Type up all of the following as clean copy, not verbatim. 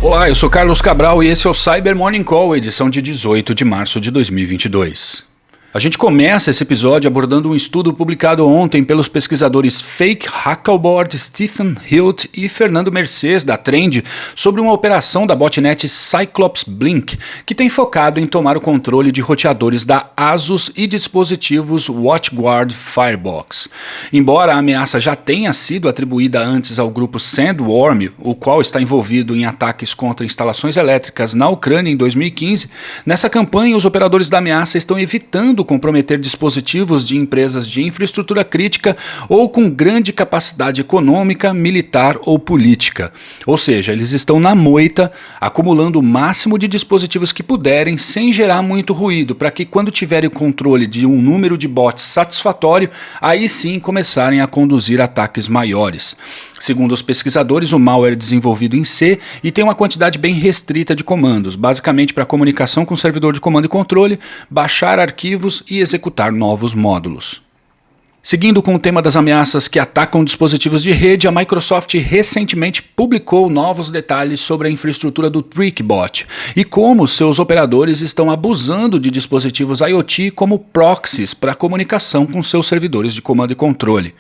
Olá, eu sou Carlos Cabral e esse é o Cyber Morning Call, edição de 18 de março de 2022. A gente começa esse episódio abordando um estudo publicado ontem pelos pesquisadores Fake Hackelborn, Stephen Hilt e Fernando Mercês, da Trend, sobre uma operação da botnet Cyclops Blink, que tem focado em tomar o controle de roteadores da ASUS e dispositivos WatchGuard Firebox. Embora a ameaça já tenha sido atribuída antes ao grupo Sandworm, o qual está envolvido em ataques contra instalações elétricas na Ucrânia em 2015, nessa campanha os operadores da ameaça estão evitando comprometer dispositivos de empresas de infraestrutura crítica ou com grande capacidade econômica, militar ou política. Ou seja, eles estão na moita, acumulando o máximo de dispositivos que puderem, sem gerar muito ruído, para que quando tiverem o controle de um número de bots satisfatório, aí sim começarem a conduzir ataques maiores. Segundo os pesquisadores, o malware é desenvolvido em C e tem uma quantidade bem restrita de comandos, basicamente para comunicação com o servidor de comando e controle, baixar arquivos e executar novos módulos. Seguindo com o tema das ameaças que atacam dispositivos de rede, a Microsoft recentemente publicou novos detalhes sobre a infraestrutura do TrickBot e como seus operadores estão abusando de dispositivos IoT como proxies para comunicação com seus servidores de comando e controle.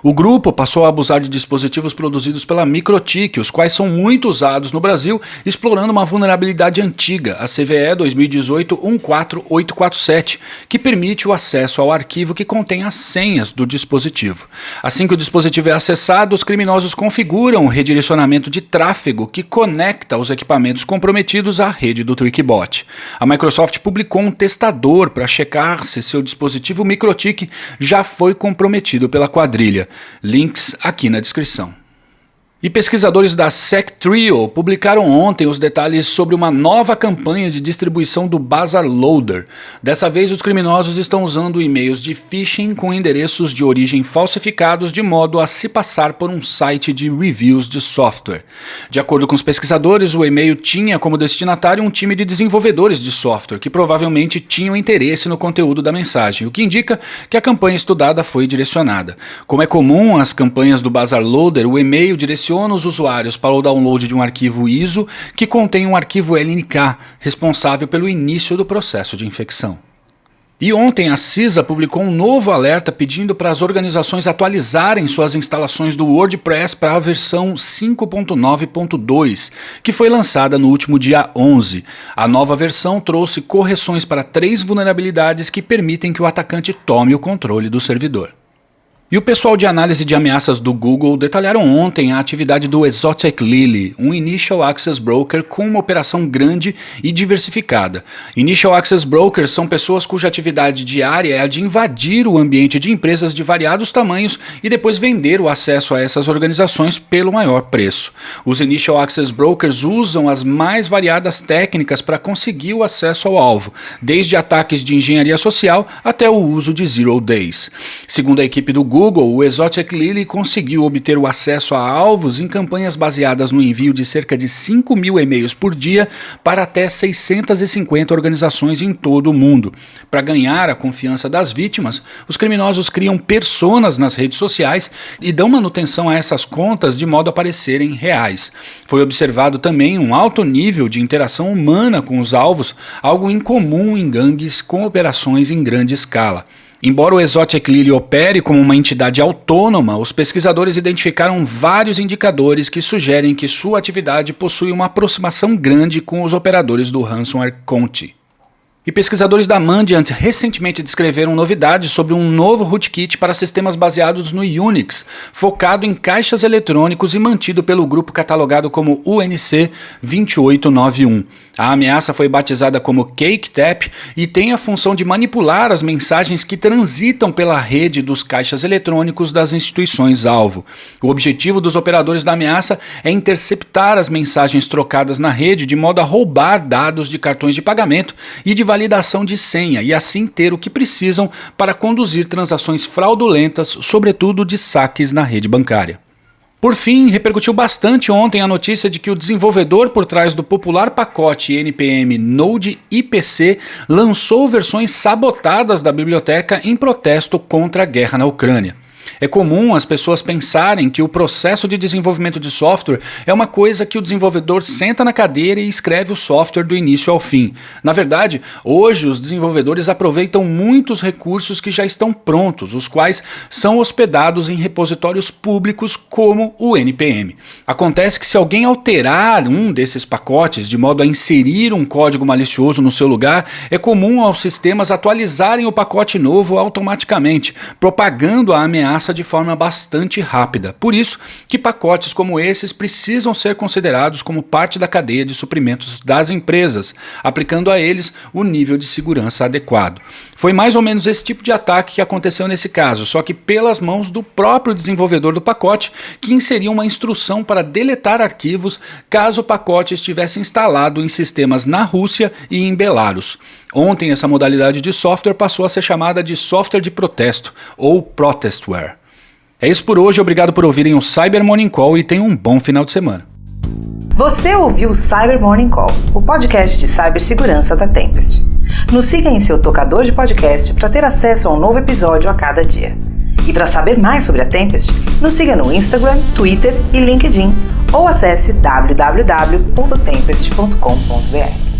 O grupo passou a abusar de dispositivos produzidos pela Microtik, os quais são muito usados no Brasil, explorando uma vulnerabilidade antiga, a CVE 2018-14847, que permite o acesso ao arquivo que contém as senhas do dispositivo. Assim que o dispositivo é acessado, os criminosos configuram o redirecionamento de tráfego que conecta os equipamentos comprometidos à rede do TrickBot. A Microsoft publicou um testador para checar se seu dispositivo Microtik já foi comprometido pela quadrilha. Links aqui na descrição. E pesquisadores da SecTrio publicaram ontem os detalhes sobre uma nova campanha de distribuição do Bazaar Loader. Dessa vez, os criminosos estão usando e-mails de phishing com endereços de origem falsificados de modo a se passar por um site de reviews de software. De acordo com os pesquisadores, o e-mail tinha como destinatário um time de desenvolvedores de software que provavelmente tinham interesse no conteúdo da mensagem, o que indica que a campanha estudada foi direcionada. Como é comum as campanhas do Bazaar Loader, o e-mail direciona os usuários para o download de um arquivo ISO que contém um arquivo LNK, responsável pelo início do processo de infecção. E ontem a CISA publicou um novo alerta pedindo para as organizações atualizarem suas instalações do WordPress para a versão 5.9.2, que foi lançada no último dia 11. A nova versão trouxe correções para 3 vulnerabilidades que permitem que o atacante tome o controle do servidor. E o pessoal de análise de ameaças do Google detalharam ontem a atividade do Exotic Lily, um Initial Access Broker com uma operação grande e diversificada. Initial Access Brokers são pessoas cuja atividade diária é a de invadir o ambiente de empresas de variados tamanhos e depois vender o acesso a essas organizações pelo maior preço. Os Initial Access Brokers usam as mais variadas técnicas para conseguir o acesso ao alvo, desde ataques de engenharia social até o uso de Zero Days. Segundo a equipe do Google, o Exotic Lily conseguiu obter o acesso a alvos em campanhas baseadas no envio de cerca de 5.000 e-mails por dia para até 650 organizações em todo o mundo. Para ganhar a confiança das vítimas, os criminosos criam personas nas redes sociais e dão manutenção a essas contas de modo a parecerem reais. Foi observado também um alto nível de interação humana com os alvos, algo incomum em gangues com operações em grande escala. Embora o Exotic Lily opere como uma entidade autônoma, os pesquisadores identificaram vários indicadores que sugerem que sua atividade possui uma aproximação grande com os operadores do ransomware Conti. E pesquisadores da Mandiant recentemente descreveram novidades sobre um novo rootkit para sistemas baseados no Unix, focado em caixas eletrônicos e mantido pelo grupo catalogado como UNC 2891. A ameaça foi batizada como CakeTap e tem a função de manipular as mensagens que transitam pela rede dos caixas eletrônicos das instituições-alvo. O objetivo dos operadores da ameaça é interceptar as mensagens trocadas na rede de modo a roubar dados de cartões de pagamento e de validação de senha e assim ter o que precisam para conduzir transações fraudulentas, sobretudo de saques na rede bancária. Por fim, repercutiu bastante ontem a notícia de que o desenvolvedor por trás do popular pacote NPM Node IPC lançou versões sabotadas da biblioteca em protesto contra a guerra na Ucrânia. É comum as pessoas pensarem que o processo de desenvolvimento de software é uma coisa que o desenvolvedor senta na cadeira e escreve o software do início ao fim. Na verdade, hoje os desenvolvedores aproveitam muitos recursos que já estão prontos, os quais são hospedados em repositórios públicos como o NPM. Acontece que se alguém alterar um desses pacotes de modo a inserir um código malicioso no seu lugar, é comum aos sistemas atualizarem o pacote novo automaticamente, propagando a ameaça de forma bastante rápida. Por isso que pacotes como esses precisam ser considerados como parte da cadeia de suprimentos das empresas, aplicando a eles o nível de segurança adequado. Foi mais ou menos esse tipo de ataque que aconteceu nesse caso, só que pelas mãos do próprio desenvolvedor do pacote, que inseriu uma instrução para deletar arquivos caso o pacote estivesse instalado em sistemas na Rússia e em Belarus. Ontem essa modalidade de software passou a ser chamada de software de protesto, ou protestware. É isso por hoje, obrigado por ouvirem o Cyber Morning Call e tenham um bom final de semana. Você ouviu o Cyber Morning Call, o podcast de cibersegurança da Tempest. Nos siga em seu tocador de podcast para ter acesso a um novo episódio a cada dia. E para saber mais sobre a Tempest, nos siga no Instagram, Twitter e LinkedIn ou acesse www.tempest.com.br.